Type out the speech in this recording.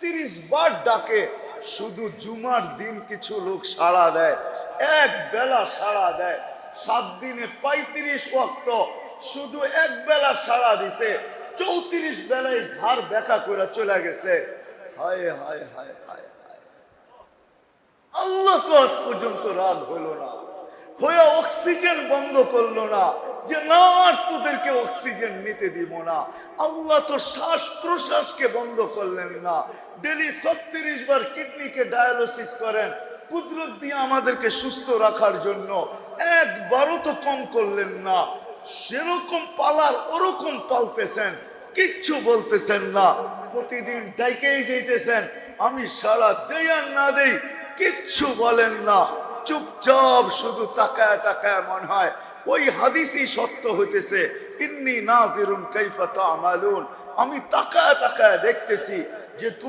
36 বার ডাকে, শুধু জুমার দিন কিছু লোক সাড়া দেয়, এক বেলা সাড়া দেয়। 7 দিনে 35 ওয়াক্ত শুধু এক বেলা সাড়া দিছে, 34 বেলায় ঘর বেকা করে চলে গেছে। হায় হায় হায় হায় হায়, আল্লাহ তো আজ পর্যন্ত রাগ হলো না, হয়ে অক্সিজেন বন্ধ করলো না যে না আর তোদেরকে অক্সিজেন নিতে দিব না। আল্লাহ তো শ্বাস প্রশ্বাসকে বন্ধ করলেন না। ডেলি 36 বার কিডনিকে ডায়ালিসিস করেন কুদরত দিয়ে আমাদেরকে সুস্থ রাখার জন্য, একবারও তো কম করলেন না। সেরকম পালার ওরকম পালতেছেন, কিচ্ছু বলতেছেন না। প্রতিদিন ডাইকেই যাইতেছেন, আমি সারা দেই আর না দেই কিচ্ছু বলেন না, চুপচাপ শুধু তাকায় তাকায় মনে হয় ওই হাদিসই সত্য হইতেছে, ইন্নী নাজিরুন কাইফা তা'মালুন। আমি তাকায় তাকায় দেখতেছি যে তুমি